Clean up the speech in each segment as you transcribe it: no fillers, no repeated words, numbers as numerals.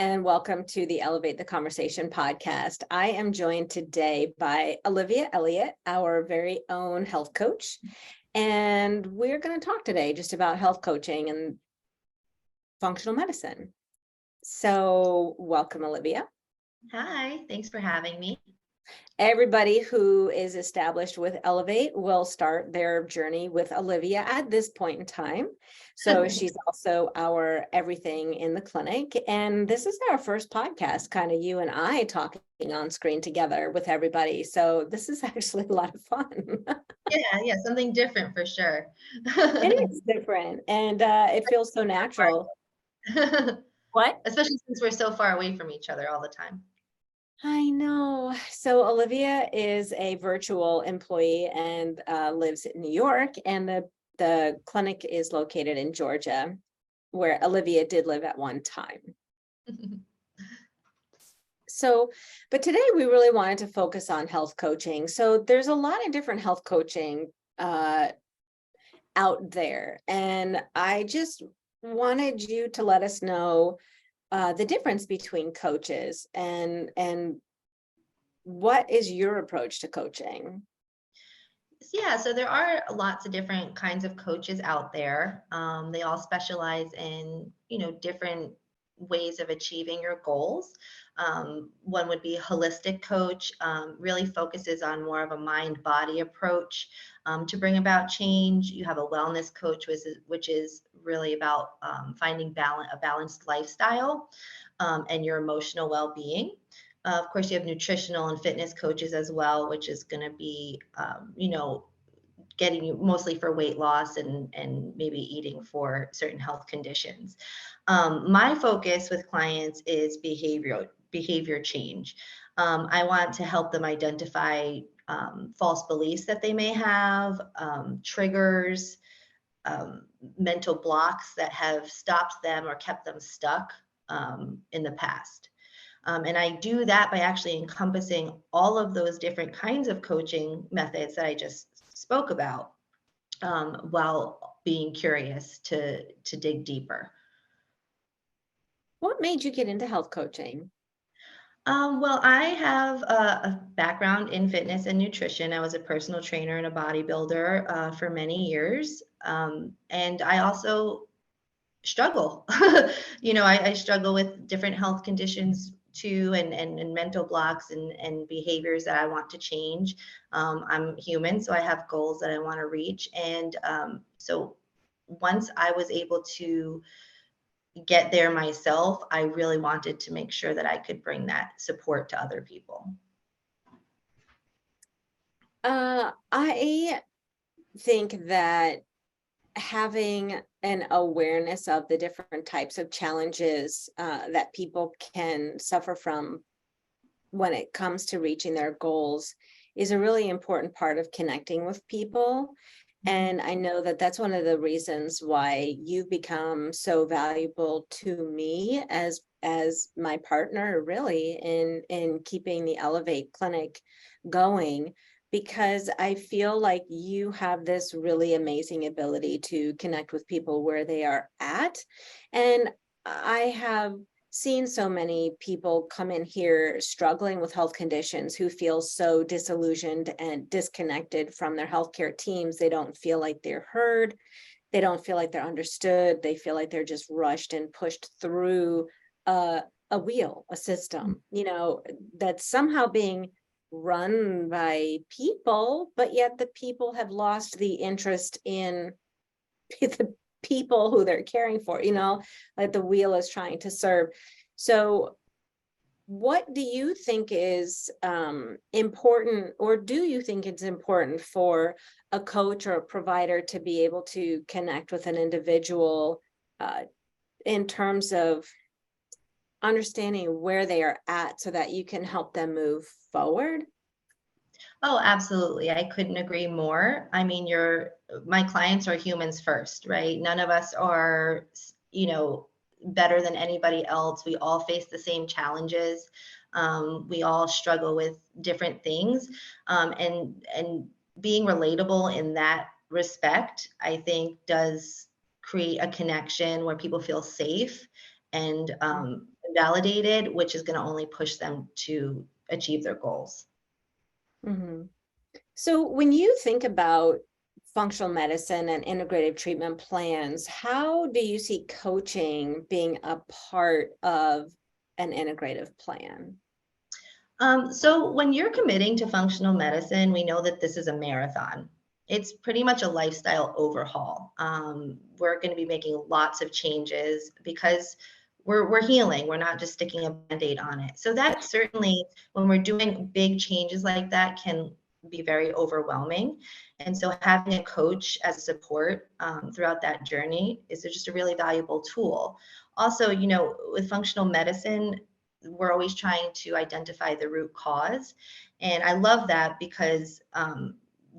and welcome to the Elevate the Conversation podcast. I am joined today by Olivia Elliot, our very own health coach. And we're going to talk today just about health coaching and functional medicine. So welcome, Olivia. Hi, thanks for having me. Everybody who is established with Elevate will start their journey with Olivia at this point in time. So she's also our everything in the clinic. And this is our first podcast, kind of you and I talking on screen together with everybody. So this is actually a lot of fun. Yeah, something different for sure. It is different and it feels so natural. What? Especially since we're so far away from each other all the time. I know. So Olivia is a virtual employee and lives in New York, and the clinic is located in Georgia, where Olivia did live at one time. So, but today we really wanted to focus on health coaching. So there's a lot of different health coaching out there, and I just wanted you to let us know the difference between coaches and what is your approach to coaching? Yeah, so there are lots of different kinds of coaches out there. They all specialize in, different ways of achieving your goals. One would be holistic coach, really focuses on more of a mind-body approach to bring about change. You have a wellness coach, which is really about finding a balanced lifestyle and your emotional well-being. Of course, you have nutritional and fitness coaches as well, which is going to be, getting you mostly for weight loss and maybe eating for certain health conditions. My focus with clients is behavior change. I want to help them identify false beliefs that they may have, triggers, mental blocks that have stopped them or kept them stuck in the past. And I do that by actually encompassing all of those different kinds of coaching methods that I just spoke about, while being curious to dig deeper. What made you get into health coaching? Well, I have a background in fitness and nutrition. I was a personal trainer and a bodybuilder for many years. And I also struggle. I struggle with different health conditions too, and mental blocks and behaviors that I want to change. I'm human, so I have goals that I want to reach. And so once I was able to get there myself, I really wanted to make sure that I could bring that support to other people. I think that having an awareness of the different types of challenges that people can suffer from when it comes to reaching their goals is a really important part of connecting with people. And I know that that's one of the reasons why you've become so valuable to me as my partner, really, in keeping the Elevate Clinic going, because I feel like you have this really amazing ability to connect with people where they are at. And I have seen so many people come in here struggling with health conditions who feel so disillusioned and disconnected from their healthcare teams. They don't feel like they're heard. They don't feel like they're understood. They feel like they're just rushed and pushed through a wheel, a system, that's somehow being run by people, but yet the people have lost the interest in the people who they're caring for, like the wheel is trying to serve. So what do you think is important, or do you think it's important for a coach or a provider to be able to connect with an individual in terms of understanding where they are at so that you can help them move forward? Oh, absolutely. I couldn't agree more. I mean, my clients are humans first, right? None of us are, better than anybody else. We all face the same challenges. We all struggle with different things. And being relatable in that respect, I think, does create a connection where people feel safe and validated, which is going to only push them to achieve their goals. Mhm. So when you think about functional medicine and integrative treatment plans, how do you see coaching being a part of an integrative plan? So when you're committing to functional medicine, we know that this is a marathon. It's pretty much a lifestyle overhaul. We're going to be making lots of changes because we're healing. We're not just sticking a band-aid on it. So that certainly, when we're doing big changes like that, can be very overwhelming. And so having a coach as a support throughout that journey is just a really valuable tool. Also, with functional medicine, we're always trying to identify the root cause, and I love that because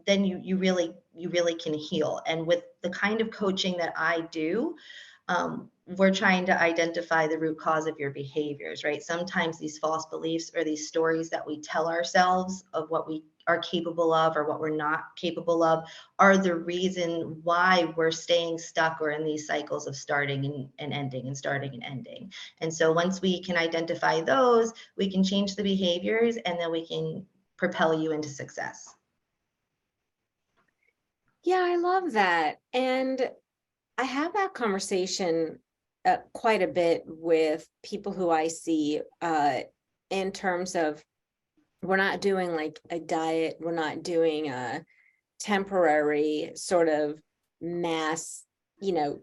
then you really can heal. And with the kind of coaching that I do, we're trying to identify the root cause of your behaviors, right? Sometimes these false beliefs or these stories that we tell ourselves of what we are capable of or what we're not capable of are the reason why we're staying stuck or in these cycles of starting and ending and starting and ending. And so once we can identify those, we can change the behaviors, and then we can propel you into success. Yeah, I love that. And I have that conversation quite a bit with people who I see in terms of, we're not doing like a diet, we're not doing a temporary sort of mass,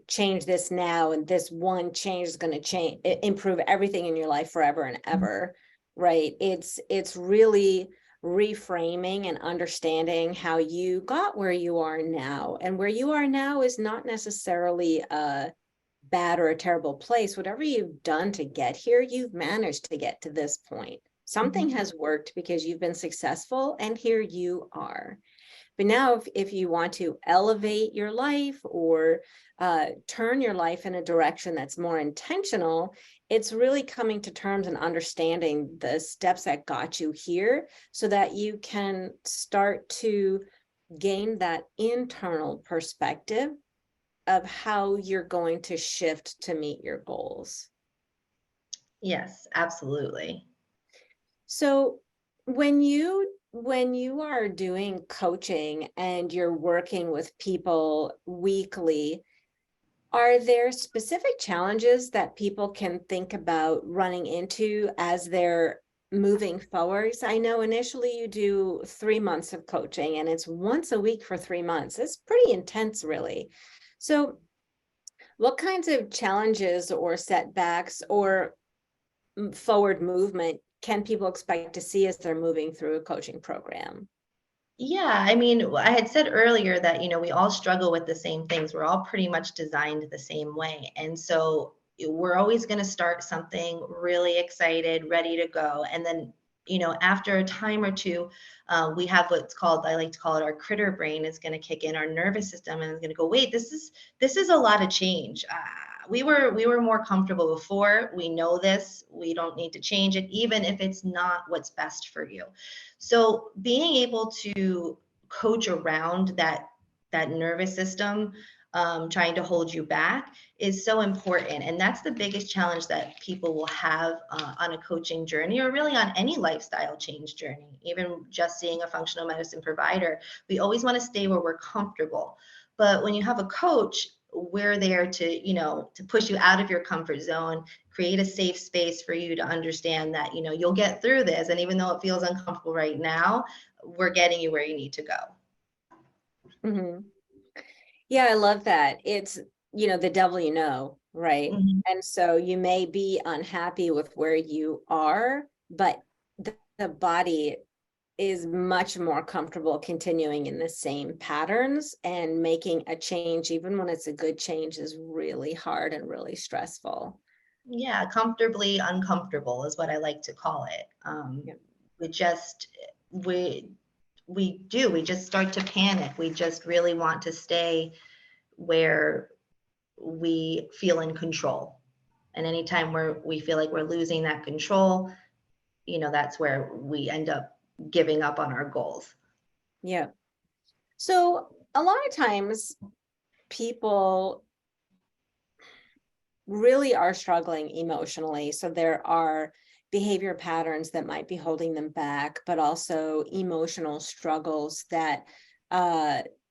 change this now, and this one change is going to change, improve everything in your life forever and ever, right? It's really reframing and understanding how you got where you are now, and where you are now is not necessarily a bad or a terrible place. Whatever you've done to get here, you've managed to get to this point. Something Mhm. has worked because you've been successful, and here you are. But now, if you want to elevate your life, or turn your life in a direction that's more intentional, it's really coming to terms and understanding the steps that got you here, so that you can start to gain that internal perspective of how you're going to shift to meet your goals. Yes, absolutely. So when you are doing coaching and you're working with people weekly, are there specific challenges that people can think about running into as they're moving forwards? I know initially you do 3 months of coaching, and it's once a week for 3 months. It's pretty intense, really. So what kinds of challenges or setbacks or forward movement can people expect to see as they're moving through a coaching program? Yeah, I mean, I had said earlier that, we all struggle with the same things. We're all pretty much designed the same way. And so we're always going to start something really excited, ready to go. And then, after a time or two, we have what's called, I like to call it, our critter brain is going to kick in, our nervous system, and is going to go, wait, this is a lot of change. We were more comfortable before. We know this. We don't need to change it, even if it's not what's best for you. So being able to coach around that nervous system, trying to hold you back, is so important. And that's the biggest challenge that people will have on a coaching journey, or really on any lifestyle change journey, even just seeing a functional medicine provider. We always want to stay where we're comfortable. But when you have a coach, we're there to push you out of your comfort zone, create a safe space for you to understand that you'll get through this, and even though it feels uncomfortable right now, we're getting you where you need to go. Mhm. Yeah, I love that. It's, the devil right? Mhm. And so you may be unhappy with where you are, but the body is much more comfortable continuing in the same patterns, and making a change, even when it's a good change, is really hard and really stressful. Yeah, comfortably uncomfortable is what I like to call it. Yeah. We just we we just start to panic. We just really want to stay where we feel in control. And anytime we feel like we're losing that control, that's where we end up giving up on our goals. Yeah. So a lot of times people really are struggling emotionally. So there are behavior patterns that might be holding them back, but also emotional struggles that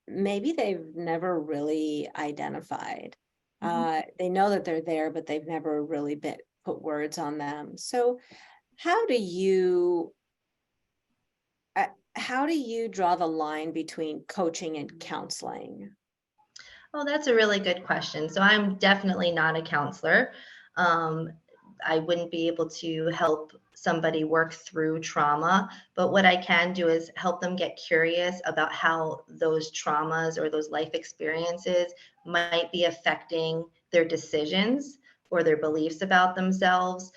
maybe they've never really identified. Mhm. They know that they're there, but they've never really been put words on them. So how do you uh, how do you draw the line between coaching and counseling? Oh, that's a really good question. So I'm definitely not a counselor. Um, I wouldn't be able to help somebody work through trauma, but what I can do is help them get curious about how those traumas or those life experiences might be affecting their decisions or their beliefs about themselves,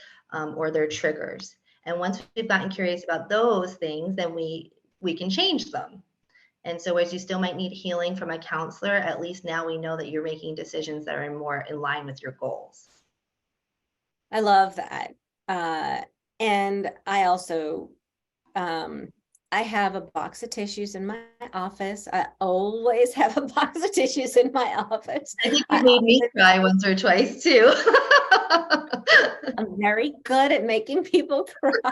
or their triggers. And once we've gotten curious about those things, then we can change them. And so, as you still might need healing from a counselor, at least now we know that you're making decisions that are more in line with your goals. I love that. Uh, and I also, um, I have a box of tissues in my office. I always have a box of tissues in my office. I think you I made me often, cry once or twice too. I'm very good at making people cry.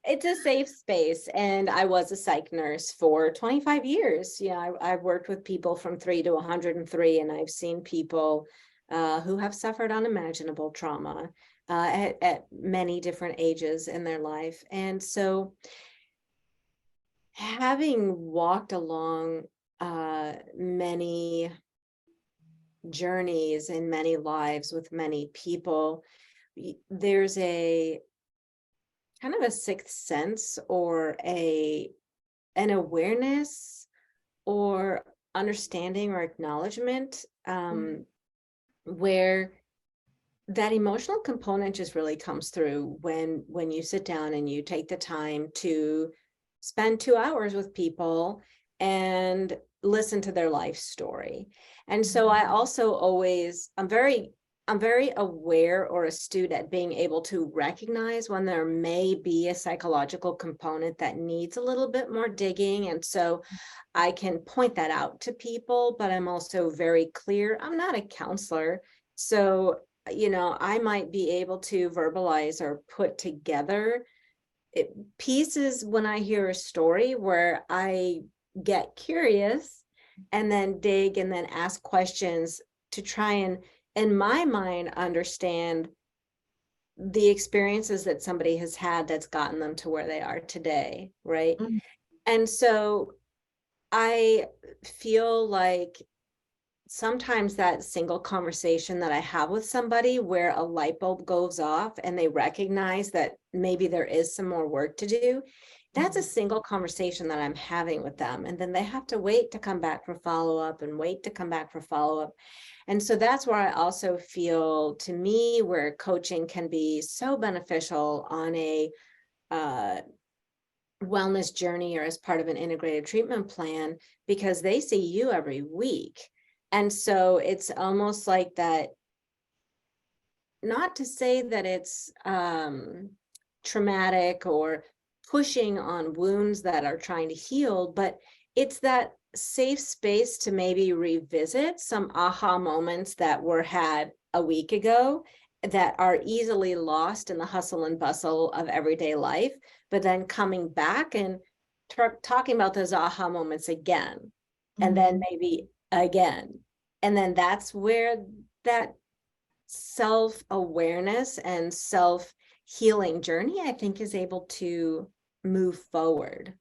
It's a safe space, and I was a psych nurse for 25 years. I've worked with people from 3 to 103, and I've seen people who have suffered unimaginable trauma at many different ages in their life. And so, having walked along many journeys in many lives with many people, there's a kind of a sixth sense or a an awareness or understanding or acknowledgement, where that emotional component just really comes through when you sit down and you take the time to spend 2 hours with people and listen to their life story. And so I also always I'm very aware or astute at being able to recognize when there may be a psychological component that needs a little bit more digging. And so I can point that out to people, but I'm also very clear. I'm not a counselor. So, I might be able to verbalize or put together pieces when I hear a story where I get curious and then dig and then ask questions to try and, in my mind, understand the experiences that somebody has had that's gotten them to where they are today. Right. Mhm. And so I feel like sometimes that single conversation that I have with somebody where a light bulb goes off and they recognize that maybe there is some more work to do, that's a single conversation that I'm having with them. And then they have to wait to come back for follow up and wait to come back for follow up. And so that's where I also feel, to me, where coaching can be so beneficial on a uh, wellness journey or as part of an integrated treatment plan, because they see you every week. And so it's almost like that, not to say that it's traumatic or pushing on wounds that are trying to heal, but it's that safe space to maybe revisit some aha moments that were had a week ago that are easily lost in the hustle and bustle of everyday life, but then coming back and talking about those aha moments again, and then Mhm. maybe again. And then that's where that self-awareness and self-healing journey, I think, is able to move forward.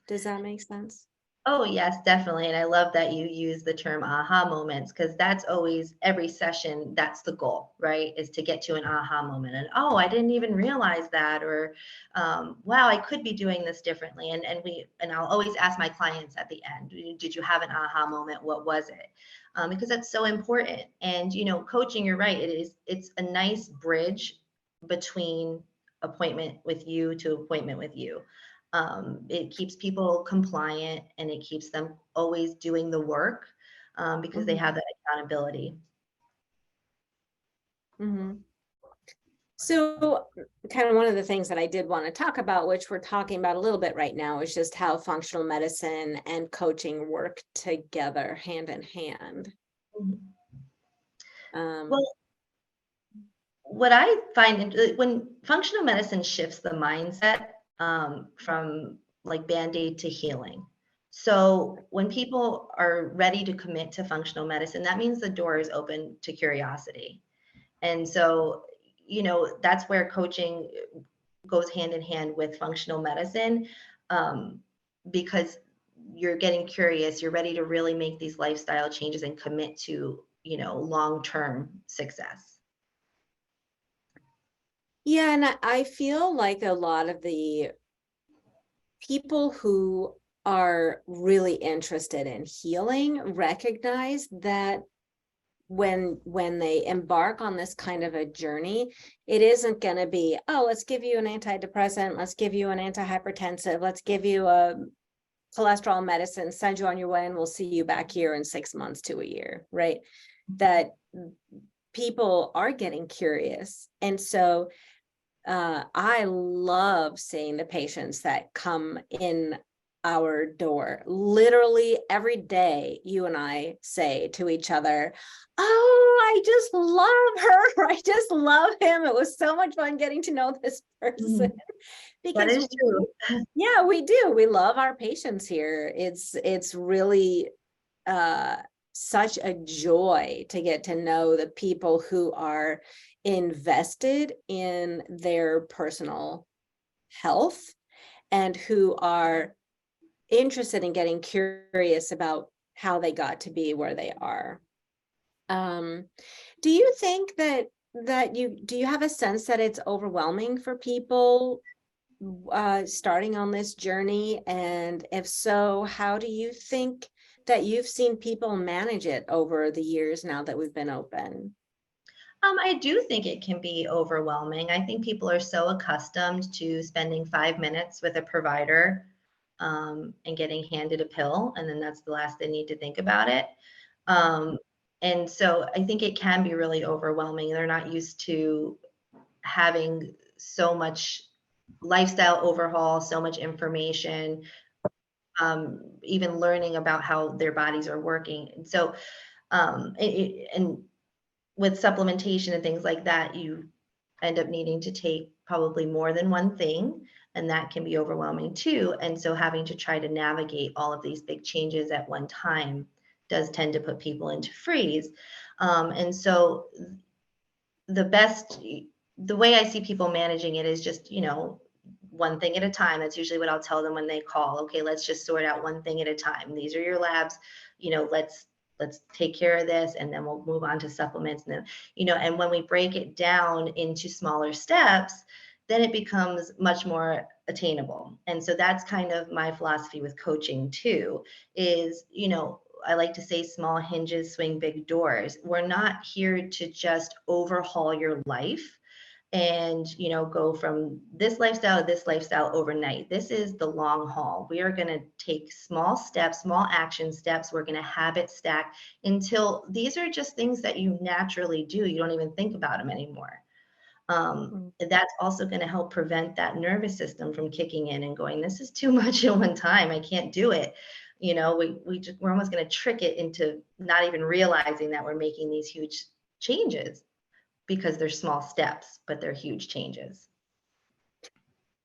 Does that make sense? Oh, yes, definitely. And I love that you use the term aha moments because that's always every session, that's the goal, right? Is to get to an aha moment. And oh, I didn't even realize that, or wow, I could be doing this differently. And I'll always ask my clients at the end, did you have an aha moment? What was it? Because that's so important. And coaching, you're right, it's a nice bridge between appointment with you to appointment with you. It keeps people compliant and it keeps them always doing the work, because they have Mhm. that accountability. Mhm. So, kind of one of the things that I did want to talk about, which we're talking about a little bit right now, is just how functional medicine and coaching work together hand in hand. Mhm. Um, Well, what I find when functional medicine shifts the mindset from like band-aid to healing. So when people are ready to commit to functional medicine, that means the door is open to curiosity. And so, that's where coaching goes hand in hand with functional medicine, um, because you're getting curious, you're ready to really make these lifestyle changes and commit to, long-term success. yeah, and I feel like a lot of the people who are really interested in healing recognize that when they embark on this kind of a journey, it isn't going to be, oh, let's give you an antidepressant, let's give you an antihypertensive, let's give you a cholesterol medicine, send you on your way, and we'll see you back here in 6 months to a year, right? That people are getting curious. And so I love seeing the patients that come in our door. Literally every day, you and I say to each other, oh, I just love her. I just love him. It was so much fun getting to know this person. Mhm. That Because is true. yeah, we do. We love our patients here. It's really uh such a joy to get to know the people who are invested in their personal health and who are interested in getting curious about how they got to be where they are. Um, do you think that you do you have a sense that it's overwhelming for people starting on this journey? And if so, how do you think that you've seen people manage it over the years now that we've been open? I do think it can be overwhelming. I think people are so accustomed to spending 5 minutes with a provider and getting handed a pill, and then that's the last they need to think about it. Um, and so I think it can be really overwhelming. They're not used to having so much lifestyle overhaul, so much information, even learning about how their bodies are working. And so, and with supplementation and things like that, you end up needing to take probably more than one thing, and that can be overwhelming too. And so having to try to navigate all of these big changes at one time does tend to put people into freeze. And so the best the way I see people managing it is just, one thing at a time. That's usually what I'll tell them when they call. Okay, let's just sort out one thing at a time. These are your labs, let's take care of this, and then we'll move on to supplements. And then, and when we break it down into smaller steps, then it becomes much more attainable. And so that's kind of my philosophy with coaching too, is, I like to say small hinges swing big doors. We're not here to just overhaul your life and, go from this lifestyle to this lifestyle overnight. This is the long haul. We are going to take small steps, small action steps. We're going to habit stack until these are just things that you naturally do. You don't even think about them anymore. That's also going to help prevent that nervous system from kicking in and going, this is too much at one time. I can't do it. We're almost going to trick it into not even realizing that we're making these huge changes because they're small steps, but they're huge changes.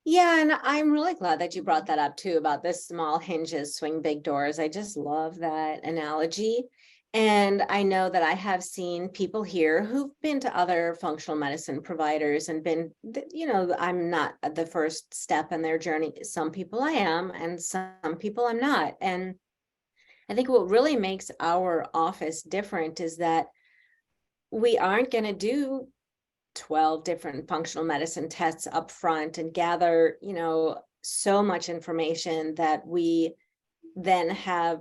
Yeah, and I'm really glad that you brought that up too about this small hinges swing big doors. I just love that analogy. And I know that I have seen people here who've been to other functional medicine providers and I'm not at the first step in their journey. Some people I am, and some people I'm not. And I think what really makes our office different is that we aren't going to do 12 different functional medicine tests up front and gather, so much information that we then have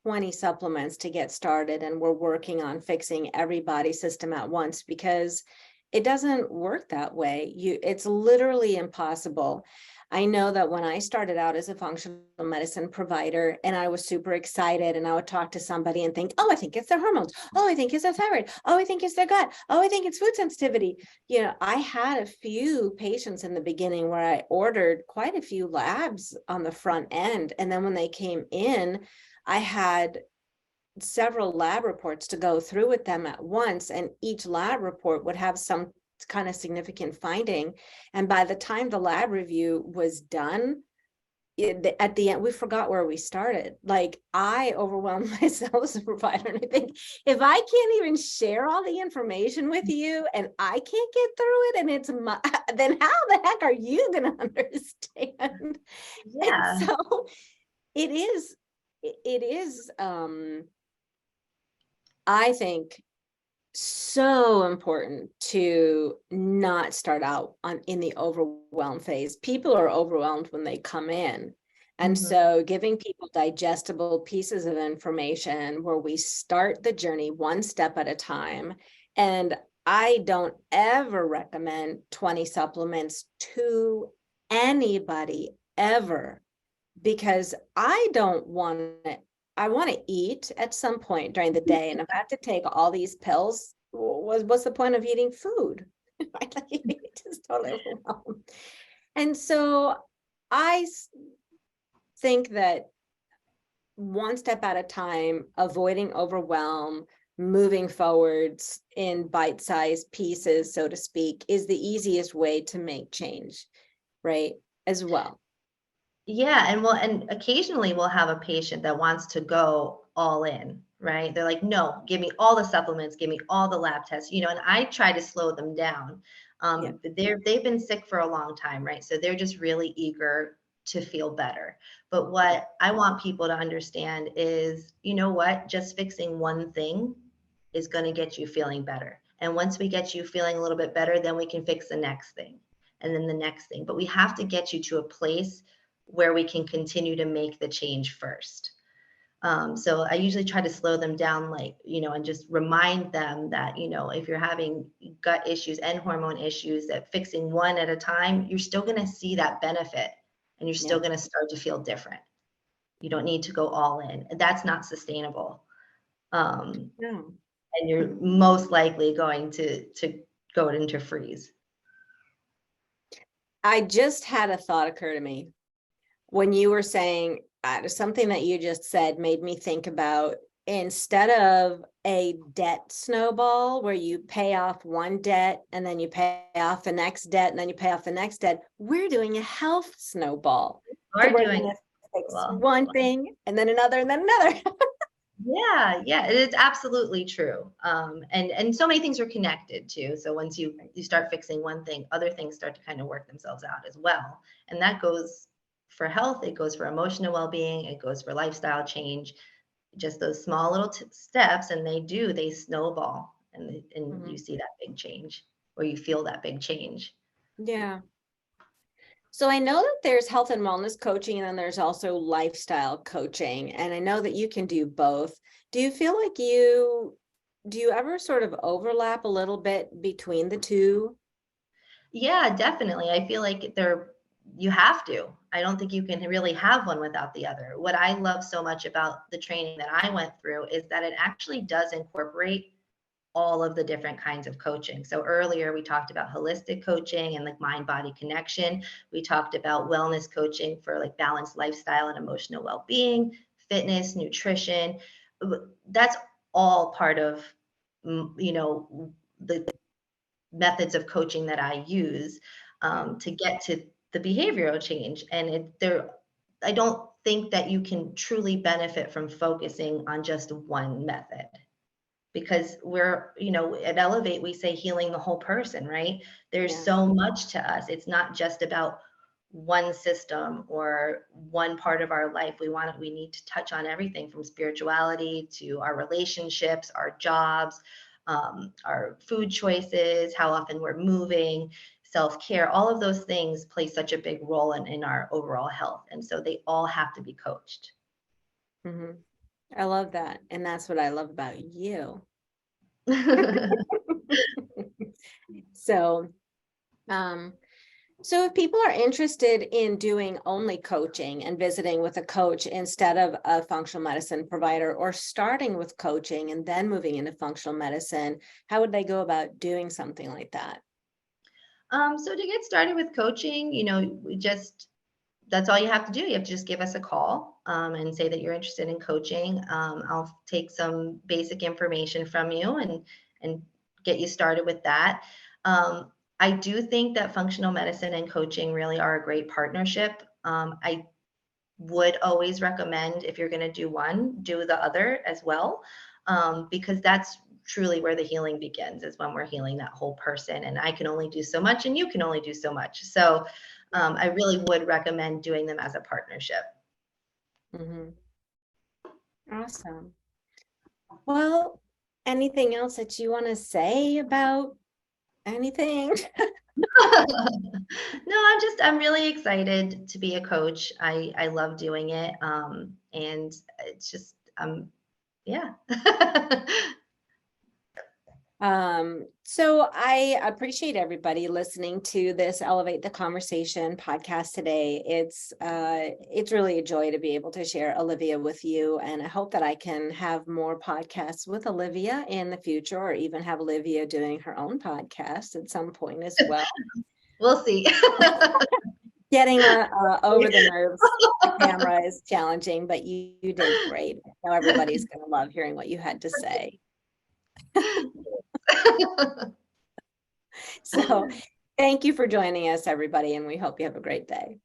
20 supplements to get started and we're working on fixing every body system at once, because it doesn't work that way. It's literally impossible. I know that when I started out as a functional medicine provider and I was super excited and I would talk to somebody and think, oh, I think it's their hormones. Oh, I think it's their thyroid. Oh, I think it's their gut. Oh, I think it's food sensitivity. I had a few patients in the beginning where I ordered quite a few labs on the front end. And then when they came in, I had several lab reports to go through with them at once, and each lab report would have some kind of significant finding. And by the time the lab review was done, at the end, we forgot where we started. Like, I overwhelmed myself as a provider, and I think, if I can't even share all the information with you and I can't get through it, and it's my, then how the heck are you going to understand? And Yeah. so it is I think, so important to not start out in the overwhelm phase. People are overwhelmed when they come in. And Mhm. so giving people digestible pieces of information where we start the journey one step at a time. And I don't ever recommend 20 supplements to anybody ever, because I don't want to, I want to eat at some point during the day. And if I have to take all these pills, what's the point of eating food? Right? Like, it just totally overwhelmed. And so I think that one step at a time, avoiding overwhelm, moving forwards in bite-sized pieces, so to speak, is the easiest way to make change, right? As well. Yeah, and occasionally we'll have a patient that wants to go all in, right? They're like, no, give me all the supplements, give me all the lab tests, and I try to slow them down. Yeah. But they've been sick for a long time, right? So they're just really eager to feel better. But Yeah. what I want people to understand is, you know what? Just fixing one thing is going to get you feeling better. And once we get you feeling a little bit better, then we can fix the next thing and then the next thing. But we have to get you to a place where we can continue to make the change first. So I usually try to slow them down, like, and just remind them that, if you're having gut issues and hormone issues, that fixing one at a time, you're still going to see that benefit and you're still Yeah. going to start to feel different. You don't need to go all in. That's not sustainable. Um, No. and you're most likely going to go into freeze. I just had a thought occur to me when you were saying, something that you just said made me think about, instead of a debt snowball where you pay off one debt and then you pay off the next debt and then you pay off the next debt, we're doing a health snowball. So Are we're doing going to fix well. one thing and then another and then another. Yeah, yeah, it's absolutely true. And so many things are connected too. So once you start fixing one thing, other things start to kind of work themselves out as well. And that goes for health, it goes for emotional well-being, it goes for lifestyle change. Just those small little steps, and they snowball, and you Mhm. see that big change, or you feel that big change. Yeah. So I know that there's health and wellness coaching, and then there's also lifestyle coaching. And I know that you can do both. Do you feel like do you ever sort of overlap a little bit between the two? Yeah, definitely. I feel like you have to. I don't think you can really have one without the other. What I love so much about the training that I went through is that it actually does incorporate all of the different kinds of coaching. So earlier we talked about holistic coaching and like mind body connection. We talked about wellness coaching for like balanced lifestyle and emotional well-being, fitness, nutrition. That's all part of the methods of coaching that I use Yeah. to get to the behavioral change. And I don't think that you can truly benefit from focusing on just one method, because at Elevate, we say healing the whole person, right? There's Yeah. so much to us. It's not just about one system or one part of our life. We need to touch on everything from spirituality to our relationships, our jobs, our food choices, how often we're moving, self-care. All of those things play such a big role in our overall health. And so they all have to be coached. Hmm. I love that. And that's what I love about you. So, um, so if people are interested in doing only coaching and visiting with a coach instead of a functional medicine provider, or starting with coaching and then moving into functional medicine, how would they go about doing something like that? So to get started with coaching, we just that's all you have to do. You have to just give us a call and say that you're interested in coaching. I'll take some basic information from you and get you started with that. I do think that functional medicine and coaching really are a great partnership. I would always recommend, if you're going to do one, do the other as well, because that's truly where the healing begins, is when we're healing that whole person. And I can only do so much and you can only do so much. So I really would recommend doing them as a partnership. Mhm. Awesome. Well, anything else that you want to say about anything? No, I'm really excited to be a coach. I love doing it. And it's just, yeah. So I appreciate everybody listening to this Elevate the Conversation podcast today. It's really a joy to be able to share Olivia with you, and I hope that I can have more podcasts with Olivia in the future, or even have Olivia doing her own podcast at some point as well. We'll see. Getting over the nerves, the camera is challenging, but you did great. Now everybody's going to love hearing what you had to say. So thank you for joining us, everybody, and we hope you have a great day.